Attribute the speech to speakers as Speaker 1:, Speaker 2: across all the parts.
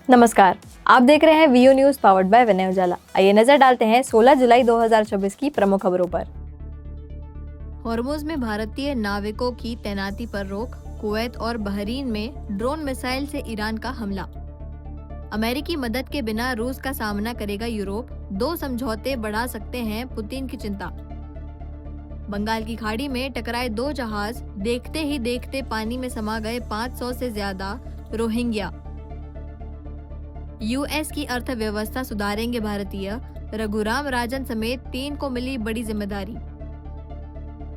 Speaker 1: नमस्कार, आप देख रहे हैं वीओ न्यूज पावर्ड बाय विनय उजाला। आइए नजर डालते हैं 16 जुलाई 2024 की प्रमुख खबरों पर।
Speaker 2: हॉर्मुज में भारतीय नाविकों की तैनाती पर रोक, कुवैत और बहरीन में ड्रोन मिसाइल से ईरान का हमला। अमेरिकी मदद के बिना रूस का सामना करेगा यूरोप, 2 समझौते बढ़ा सकते हैं पुतिन की चिंता। बंगाल की खाड़ी में टकराए 2 जहाज, देखते ही देखते पानी में समा गए 500 से ज्यादा रोहिंग्या। यूएस की अर्थव्यवस्था सुधारेंगे भारतीय, रघुराम राजन समेत 3 को मिली बड़ी जिम्मेदारी।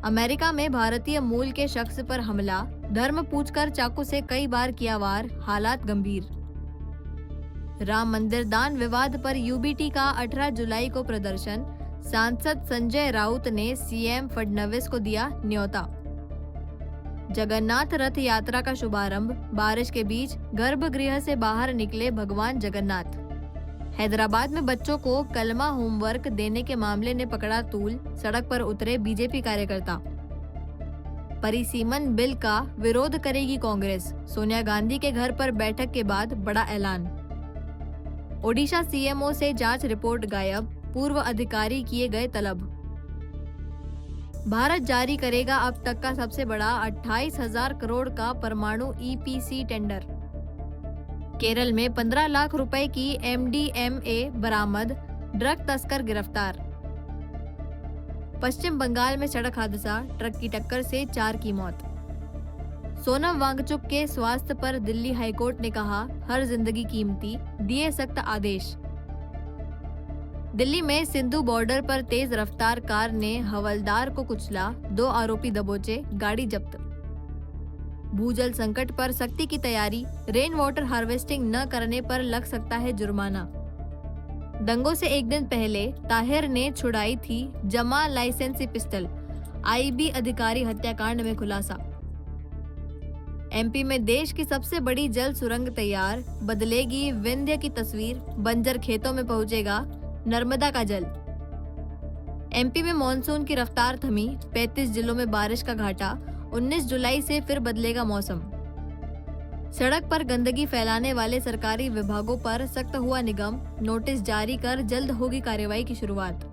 Speaker 2: अमेरिका में भारतीय मूल के शख्स पर हमला, धर्म पूछकर चाकू से कई बार किया वार, हालात गंभीर। राम मंदिर दान विवाद पर यूबीटी का 18 जुलाई को प्रदर्शन, सांसद संजय राउत ने सीएम फडणवीस को दिया न्योता। जगन्नाथ रथ यात्रा का शुभारंभ, बारिश के बीच गर्भगृह से बाहर निकले भगवान जगन्नाथ। हैदराबाद में बच्चों को कलमा होमवर्क देने के मामले ने पकड़ा तूल, सड़क पर उतरे बीजेपी कार्यकर्ता। परिसीमन बिल का विरोध करेगी कांग्रेस, सोनिया गांधी के घर पर बैठक के बाद बड़ा ऐलान। ओडिशा सीएमओ से जांच रिपोर्ट गायब, पूर्व अधिकारी किए गए तलब। भारत जारी करेगा अब तक का सबसे बड़ा 28,000 करोड़ का परमाणु ईपीसी टेंडर। केरल में 15 लाख रुपए की एमडीएमए बरामद, ड्रग तस्कर गिरफ्तार। पश्चिम बंगाल में सड़क हादसा, ट्रक की टक्कर से 4 की मौत। सोनम वांगचुक के स्वास्थ्य पर दिल्ली हाईकोर्ट ने कहा, हर जिंदगी कीमती, दिए सख्त आदेश। दिल्ली में सिंधु बॉर्डर पर तेज रफ्तार कार ने हवलदार को कुचला, 2 आरोपी दबोचे, गाड़ी जब्त। भूजल संकट पर सख्ती की तैयारी, रेन वाटर हार्वेस्टिंग न करने पर लग सकता है जुर्माना। दंगों से एक दिन पहले ताहिर ने छुड़ाई थी जमा लाइसेंसी पिस्टल, आईबी अधिकारी हत्याकांड में खुलासा। एमपी में देश की सबसे बड़ी जल सुरंग तैयार, बदलेगी विंध्य की तस्वीर, बंजर खेतों में पहुंचेगा नर्मदा का जल। एमपी में मॉनसून की रफ्तार थमी, 35 जिलों में बारिश का घाटा, 19 जुलाई से फिर बदलेगा मौसम। सड़क पर गंदगी फैलाने वाले सरकारी विभागों पर सख्त हुआ निगम, नोटिस जारी कर जल्द होगी कार्रवाई की शुरुआत।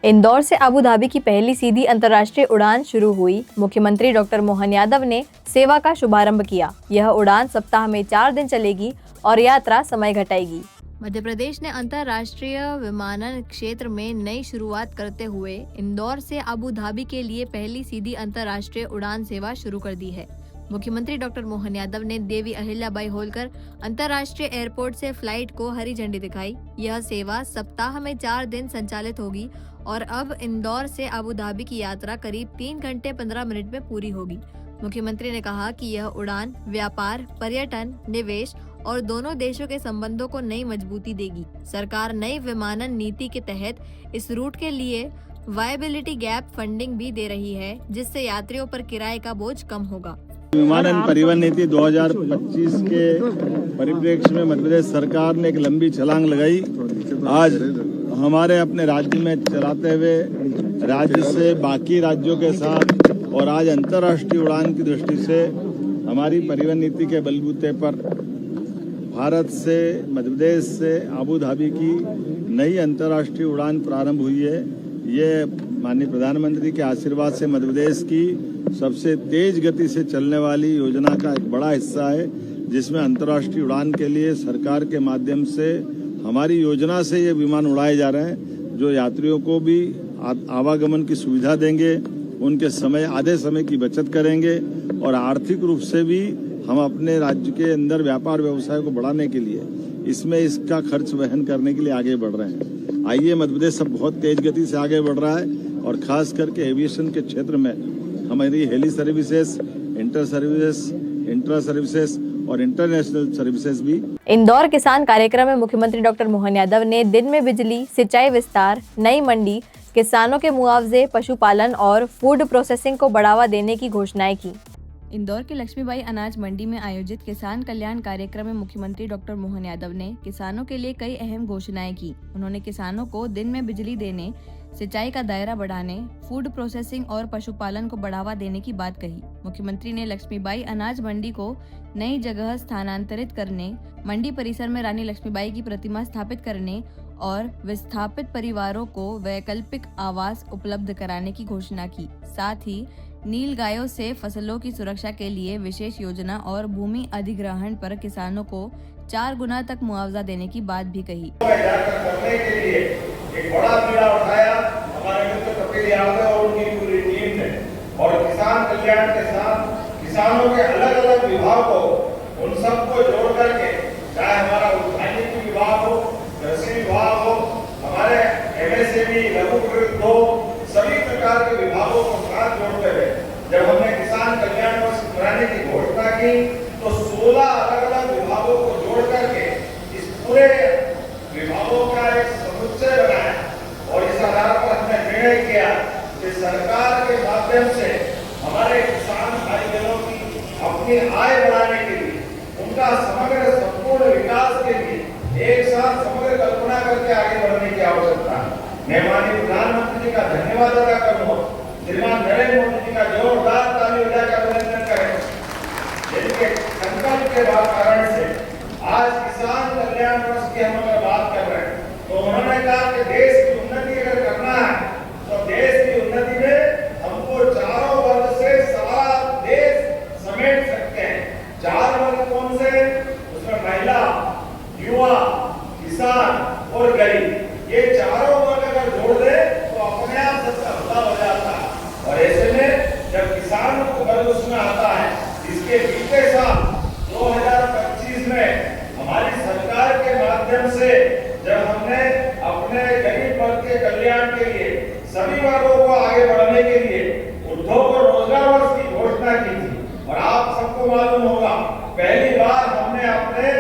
Speaker 1: इंदौर से अबू धाबी की पहली सीधी अंतर्राष्ट्रीय उड़ान शुरू हुई। मुख्यमंत्री डॉक्टर मोहन यादव ने सेवा का शुभारंभ किया। यह उड़ान सप्ताह में 4 दिन चलेगी और यात्रा समय घटाएगी।
Speaker 2: मध्य प्रदेश ने अंतर्राष्ट्रीय विमानन क्षेत्र में नई शुरुआत करते हुए इंदौर से अबू धाबी के लिए पहली सीधी अंतर्राष्ट्रीय उड़ान सेवा शुरू कर दी है। मुख्यमंत्री डॉक्टर मोहन यादव ने देवी अहिल्याबाई होलकर अंतर्राष्ट्रीय एयरपोर्ट से फ्लाइट को हरी झंडी दिखाई। यह सेवा सप्ताह में 4 दिन संचालित होगी और अब इंदौर से अबू धाबी की यात्रा करीब 3 घंटे 15 मिनट में पूरी होगी। मुख्यमंत्री ने कहा कि यह उड़ान व्यापार, पर्यटन, निवेश और दोनों देशों के संबंधों को नई मजबूती देगी। सरकार नई विमानन नीति के तहत इस रूट के लिए वायबिलिटी गैप फंडिंग भी दे रही है, जिससे यात्रियों पर किराए का बोझ कम होगा।
Speaker 3: विमानन परिवहन नीति 2025 के परिप्रेक्ष्य में मध्य प्रदेश सरकार ने एक लंबी छलांग लगाई। आज हमारे अपने राज्य में चलाते हुए राज्य से बाकी राज्यों के साथ और आज अंतर्राष्ट्रीय उड़ान की दृष्टि से हमारी परिवहन नीति के बलबूते पर भारत से, मध्य प्रदेश से अबू धाबी की नई अंतर्राष्ट्रीय उड़ान प्रारंभ हुई है। ये माननीय प्रधानमंत्री के आशीर्वाद से मध्य प्रदेश की सबसे तेज गति से चलने वाली योजना का एक बड़ा हिस्सा है, जिसमें अंतर्राष्ट्रीय उड़ान के लिए सरकार के माध्यम से हमारी योजना से ये विमान उड़ाए जा रहे हैं, जो यात्रियों को भी आवागमन की सुविधा देंगे, उनके आधे समय की बचत करेंगे और आर्थिक रूप से भी हम अपने राज्य के अंदर व्यापार व्यवसाय को बढ़ाने के लिए इसमें इसका खर्च वहन करने के लिए आगे बढ़ रहे हैं। आइए, मध्य प्रदेश सब बहुत तेज गति से आगे बढ़ रहा है और खास करके एविएशन के क्षेत्र में हमारी heli services, inter services, intra services और इंटरनेशनल सर्विसेज भी।
Speaker 1: इंदौर किसान कार्यक्रम में मुख्यमंत्री डॉक्टर मोहन यादव ने दिन में बिजली, सिंचाई विस्तार, नई मंडी, किसानों के मुआवजे, पशुपालन और फूड प्रोसेसिंग को बढ़ावा देने की घोषणाएं की। इंदौर के लक्ष्मीबाई अनाज मंडी में आयोजित किसान कल्याण कार्यक्रम में मुख्यमंत्री डॉक्टर मोहन यादव ने किसानों के लिए कई अहम घोषणाएं की। उन्होंने किसानों को दिन में बिजली देने,
Speaker 2: सिंचाई का दायरा बढ़ाने, फूड प्रोसेसिंग और पशुपालन को बढ़ावा देने की बात कही। मुख्यमंत्री ने लक्ष्मीबाई अनाज मंडी को नई जगह स्थानांतरित करने, मंडी परिसर में रानी लक्ष्मीबाई की प्रतिमा स्थापित करने और विस्थापित परिवारों को वैकल्पिक आवास उपलब्ध कराने की घोषणा की। साथ ही नील गायों से फसलों की सुरक्षा के लिए विशेष योजना और भूमि अधिग्रहण पर किसानों को 4 गुना तक मुआवजा देने की बात भी कही।
Speaker 3: करने के लिए एक बड़ा बीड़ा उठाया हमारे मित्र कपिल यादव और उनकी पूरी टीम ने, और किसान कल्याण के साथ किसानों के अलग अलग विभागों उन सबको जोड़ करके, चाहे हमारा उद्यानिकी विभाग हो, कृषि विभाग हो, हमारे एमएसएमई, लघु कृषि हो, सभी प्रकार के विभागों को साथ जोड़ते हुए जब हमने किसान कल्याण वर्ष मनाने की घोषणा की तो 16 अलग अलग विभागों को जोड़ करके इस पूरे विभागों का एक समुच्चय बनाया, और इस आधार पर हमने निर्णय किया कि सरकार के माध्यम से हमारे किसान भाई बहनों की अपनी आय बढ़ाने के लिए, उनका समग्र संपूर्ण विकास के लिए एक साथ समग्र कल्पना करके आगे बढ़ने की आवश्यकता है। मैं माननीय प्रधानमंत्री जी का धन्यवाद अदा करूंगा, श्रीमान नरेंद्र मोदी जी का जोरदार ताली बजाकर अभिनंदन करें, जिनके संकल्प के कारण से आज किसान कल्याण वर्ष की हम अगर बात कर रहे हैं तो उन्होंने कहा कि देश की उन्नति अगर करना है तो देश की उन्नति में हमको चारों वर्ग से सारा देश समेट सकते हैं। 4 वर्ग कौन से? उसमें महिला, युवा, किसान और गरीब, ये चारों वर्ग अगर जोड़ दे तो अपने आप सबका भला हो जाता है। और ऐसे में जब किसान वर्ग उसमें आता है, इसके बीते साल 2025 में हमारी सरकार के माध्यम से जब हमने अपने गरीब वर्ग के कल्याण के लिए, सभी वर्गों को आगे बढ़ने के लिए उद्योग और रोजगार वर्ष की घोषणा की थी, और आप सबको मालूम होगा पहली बार हमने अपने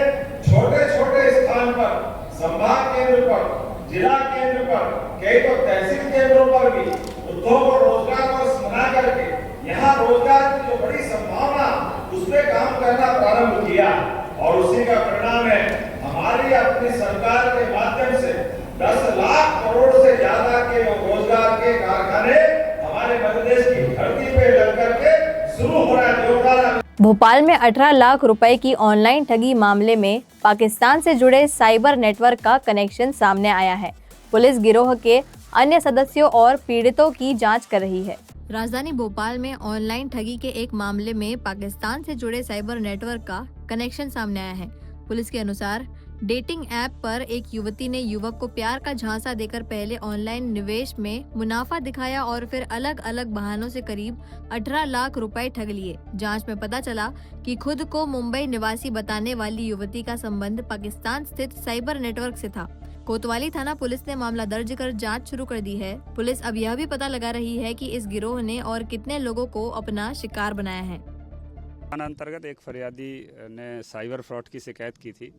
Speaker 3: छोटे छोटे स्थान पर, संभाग केंद्र पर, जिला केंद्र पर, कई तो तहसील केंद्रों पर भी उद्योग और रोजगार वर्ष मना करके यहाँ रोजगार की जो बड़ी संभावना उस पर काम करना प्रारंभ किया, और उसी का परिणाम है हमारी अपनी सरकार के माध्यम से 10 लाख करोड़ से ज्यादा के रोजगार के कारखाने हमारे मध्य प्रदेश की धरती पे लग करके शुरू हो रहा है। जोरदार
Speaker 1: भोपाल में 18 लाख रुपए की ऑनलाइन ठगी मामले में पाकिस्तान से जुड़े साइबर नेटवर्क का कनेक्शन सामने आया है। पुलिस गिरोह के अन्य सदस्यों और पीड़ितों की जांच कर रही है।
Speaker 2: राजधानी भोपाल में ऑनलाइन ठगी के एक मामले में पाकिस्तान से जुड़े साइबर नेटवर्क का कनेक्शन सामने आया है। पुलिस के अनुसार डेटिंग ऐप पर एक युवती ने युवक को प्यार का झांसा देकर पहले ऑनलाइन निवेश में मुनाफा दिखाया और फिर अलग अलग बहानों से करीब 18 लाख रुपए ठग लिए। जांच में पता चला कि खुद को मुंबई निवासी बताने वाली युवती का संबंध पाकिस्तान स्थित साइबर नेटवर्क से था। कोतवाली थाना पुलिस ने मामला दर्ज कर जांच शुरू कर दी है। पुलिस अब यह भी पता लगा रही है कि इस गिरोह ने और कितने लोगों को अपना शिकार बनाया है।
Speaker 4: अंतर्गत एक फरियादी ने साइबर फ्रॉड की शिकायत की थी,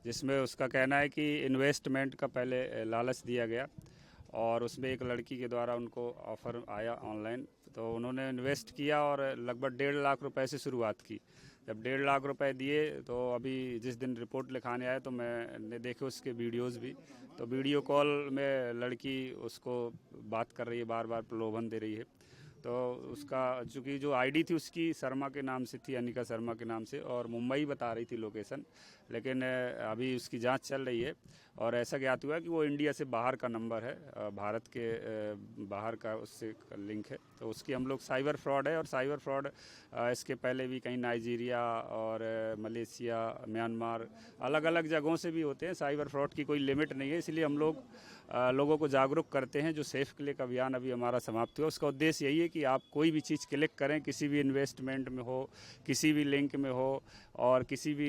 Speaker 4: जिसमें उसका कहना है कि इन्वेस्टमेंट का पहले लालच दिया गया और उसमें एक लड़की के द्वारा उनको ऑफ़र आया ऑनलाइन, तो उन्होंने इन्वेस्ट किया और लगभग 1.5 लाख रुपए से शुरुआत की। जब 1.5 लाख रुपए दिए तो अभी जिस दिन रिपोर्ट लिखाने आए तो मैंने देखे उसके वीडियोस भी, तो वीडियो कॉल में लड़की उसको बात कर रही है, बार बार प्रलोभन दे रही है। तो उसका चूँकि जो आईडी थी उसकी शर्मा के नाम से थी, अनिका शर्मा के नाम से, और मुंबई बता रही थी लोकेशन, लेकिन अभी उसकी जांच चल रही है और ऐसा ज्ञात हुआ कि वो इंडिया से बाहर का नंबर है, भारत के बाहर का उससे लिंक है। तो उसकी हम लोग साइबर फ्रॉड है, और साइबर फ्रॉड इसके पहले भी कहीं नाइजीरिया और मलेशिया, म्यांमार, अलग अलग जगहों से भी होते हैं। साइबर फ्रॉड की कोई लिमिट नहीं है, इसलिए हम लोग लोगों को जागरूक करते हैं। जो सेफ क्लिक अभियान अभी हमारा समाप्त हुआ, उसका उद्देश्य यही है कि आप कोई भी चीज़ क्लिक करें, किसी भी इन्वेस्टमेंट में हो, किसी भी लिंक में हो, और किसी भी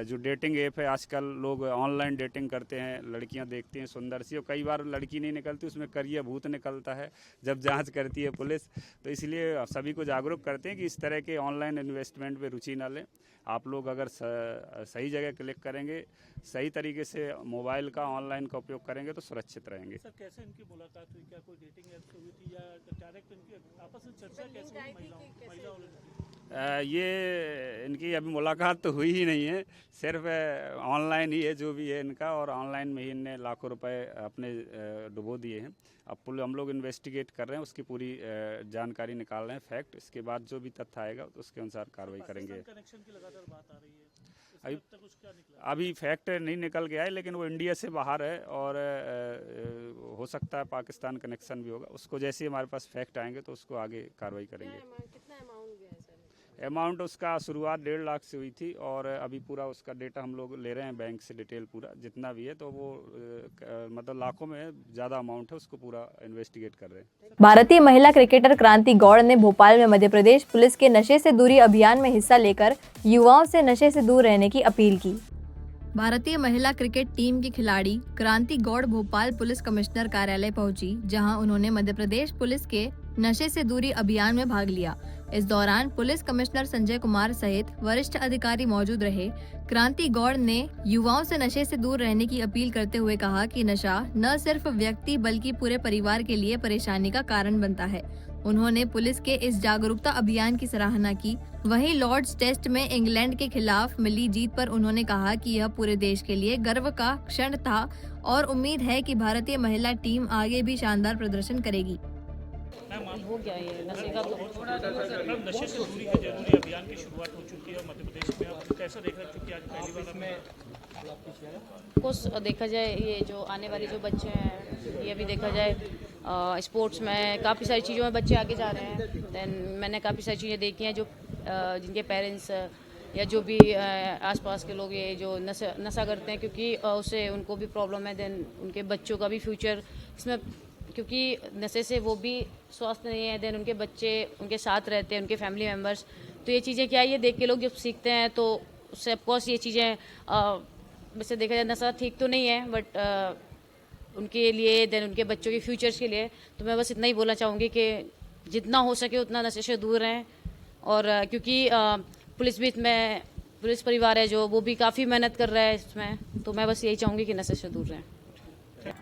Speaker 4: जो डेटिंग ऐप है, आजकल लोग ऑनलाइन डेटिंग करते हैं, लड़कियां देखती हैं सुंदर सी, और कई बार लड़की नहीं निकलती, उसमें करिया भूत निकलता है जब जांच करती है पुलिस। तो इसलिए सभी को जागरूक करते हैं कि इस तरह के ऑनलाइन इन्वेस्टमेंट पे रुचि ना लें। आप लोग अगर सही जगह क्लिक करेंगे, सही तरीके से मोबाइल का ऑनलाइन का उपयोग करेंगे तो सुरक्षित रहेंगे।
Speaker 5: सर, कैसे इनकी मुलाकात हुई? क्या कोई डेटिंग ऐप से हुई थी या डायरेक्ट इनकी आपस में चर्चा कैसे हुई? महिलाओं
Speaker 4: ये इनकी अभी मुलाकात तो हुई ही नहीं है, सिर्फ ऑनलाइन ही है जो भी है इनका, और ऑनलाइन में ही इनने लाखों रुपए अपने डुबो दिए हैं। अब हम लोग इन्वेस्टिगेट कर रहे हैं, उसकी पूरी जानकारी निकाल रहे हैं, फैक्ट। इसके बाद जो भी तथ्य आएगा उसके अनुसार कार्रवाई करेंगे।
Speaker 5: कनेक्शन की लगातार बात आ रही है,
Speaker 4: अभी फैक्ट नहीं निकल गया है, लेकिन वो इंडिया से बाहर है और हो सकता है पाकिस्तान कनेक्शन भी होगा। उसको जैसे ही हमारे पास फैक्ट आएंगे तो उसको आगे कार्रवाई करेंगे।
Speaker 6: कितना अमाउंट गया है सर?
Speaker 4: अमाउंट उसका शुरुआत 1.5 लाख से हुई थी, और अभी पूरा उसका डेटा हम लोग ले रहे हैं बैंक से, डिटेल पूरा जितना भी है, तो वो मतलब लाखों में ज़्यादा अमाउंट है, उसको पूरा इन्वेस्टिगेट कर रहे हैं।
Speaker 1: भारतीय महिला क्रिकेटर क्रांति गौड़ ने भोपाल में मध्य प्रदेश पुलिस के नशे से दूरी अभियान में हिस्सा लेकर युवाओं से नशे से दूर रहने की अपील की।
Speaker 2: भारतीय महिला क्रिकेट टीम की खिलाड़ी क्रांति गौड़ भोपाल पुलिस कमिश्नर कार्यालय पहुंची, जहां उन्होंने मध्य प्रदेश पुलिस के नशे से दूरी अभियान में भाग लिया। इस दौरान पुलिस कमिश्नर संजय कुमार सहित वरिष्ठ अधिकारी मौजूद रहे। क्रांति गौड़ ने युवाओं से नशे से दूर रहने की अपील करते हुए कहा कि नशा न सिर्फ व्यक्ति बल्कि पूरे परिवार के लिए परेशानी का कारण बनता है। उन्होंने पुलिस के इस जागरूकता अभियान की सराहना की। वहीं लॉर्ड्स टेस्ट में इंग्लैंड के खिलाफ मिली जीत पर उन्होंने कहा कि यह पूरे देश के लिए गर्व का क्षण था और उम्मीद है कि भारतीय महिला टीम आगे भी शानदार प्रदर्शन करेगी।
Speaker 6: हो गया ये नशे का तो
Speaker 5: मैम, नशे से दूरी है जरूरी अभियान की शुरुआत हो चुकी है मध्य प्रदेश में। आप कैसा देख रहे हैं, क्योंकि आज पहली बार में
Speaker 6: कुछ देखा जाए, ये जो आने वाले जो बच्चे हैं, ये भी देखा जाए स्पोर्ट्स में काफ़ी सारी चीज़ों में बच्चे आगे जा रहे हैं। देन मैंने काफ़ी सारी चीज़ें देखी हैं जो जिनके पेरेंट्स या जो भी आसपास के लोग ये जो नशा करते हैं, क्योंकि उससे उनको भी प्रॉब्लम है। देन उनके बच्चों का भी फ्यूचर इसमें, क्योंकि नशे से वो भी स्वस्थ नहीं है। देन उनके बच्चे उनके साथ रहते हैं, उनके फैमिली मेम्बर्स, तो ये चीज़ें क्या है, ये देख के लोग जब सीखते हैं तो उससे ऑफकोर्स ये चीज़ें वैसे देखा जाए नशा ठीक तो नहीं है, बट उनके लिए देन उनके बच्चों के फ्यूचर्स के लिए तो मैं बस इतना ही बोलना चाहूँगी कि जितना हो सके उतना नशे से दूर रहें। और क्योंकि पुलिस भी इसमें पुलिस परिवार है जो, वो भी काफ़ी मेहनत कर रहा है इसमें, तो मैं बस यही चाहूँगी कि नशे से दूर रहें।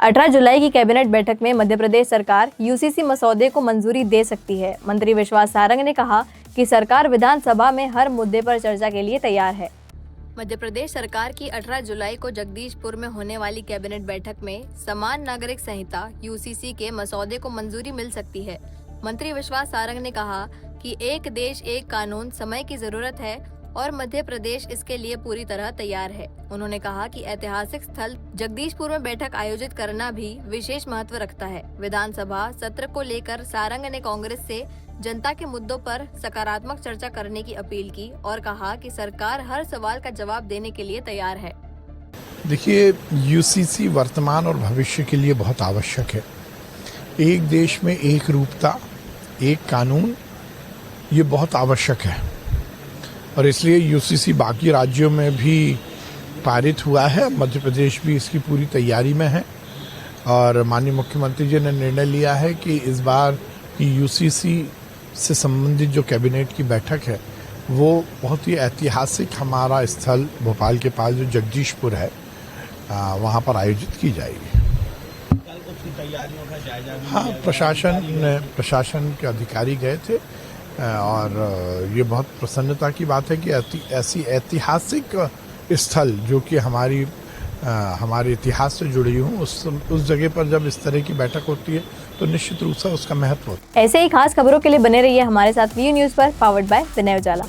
Speaker 1: 18 जुलाई की कैबिनेट बैठक में मध्य प्रदेश सरकार यूसीसी मसौदे को मंजूरी दे सकती है। मंत्री विश्वास सारंग ने कहा कि सरकार विधानसभा में हर मुद्दे पर चर्चा के लिए तैयार है। मध्य प्रदेश सरकार की 18 जुलाई को जगदीशपुर में होने वाली कैबिनेट बैठक में समान नागरिक संहिता यूसीसी के मसौदे को मंजूरी मिल सकती है। मंत्री विश्वास सारंग ने कहा कि एक देश एक कानून समय की जरूरत है और मध्य प्रदेश इसके लिए पूरी तरह तैयार है। उन्होंने कहा कि ऐतिहासिक स्थल जगदीशपुर में बैठक आयोजित करना भी विशेष महत्व रखता है। विधानसभा सत्र को लेकर सारंग ने कांग्रेस से जनता के मुद्दों पर सकारात्मक चर्चा करने की अपील की और कहा कि सरकार हर सवाल का जवाब देने के लिए तैयार है।
Speaker 7: देखिए, यूसीसी वर्तमान और भविष्य के लिए बहुत आवश्यक है। एक देश में एक रूपता, एक कानून, ये बहुत आवश्यक है और इसलिए यूसीसी बाकी राज्यों में भी पारित हुआ है। मध्य प्रदेश भी इसकी पूरी तैयारी में है और माननीय मुख्यमंत्री जी ने निर्णय लिया है कि इस बार की यूसीसी से संबंधित जो कैबिनेट की बैठक है वो बहुत ही ऐतिहासिक हमारा स्थल भोपाल के पास जो जगदीशपुर है वहाँ पर आयोजित की जाएगी। हाँ, प्रशासन के अधिकारी गए थे और ये बहुत प्रसन्नता की बात है कि ऐसी ऐतिहासिक स्थल जो कि हमारे इतिहास से जुड़ी हूँ उस जगह पर जब इस तरह की बैठक होती है तो निश्चित रूप से उसका महत्व होता है।
Speaker 1: ऐसे ही खास खबरों के लिए बने रहिए हमारे साथ वीयू न्यूज़ पर, पावर्ड बाय विनय उजाला।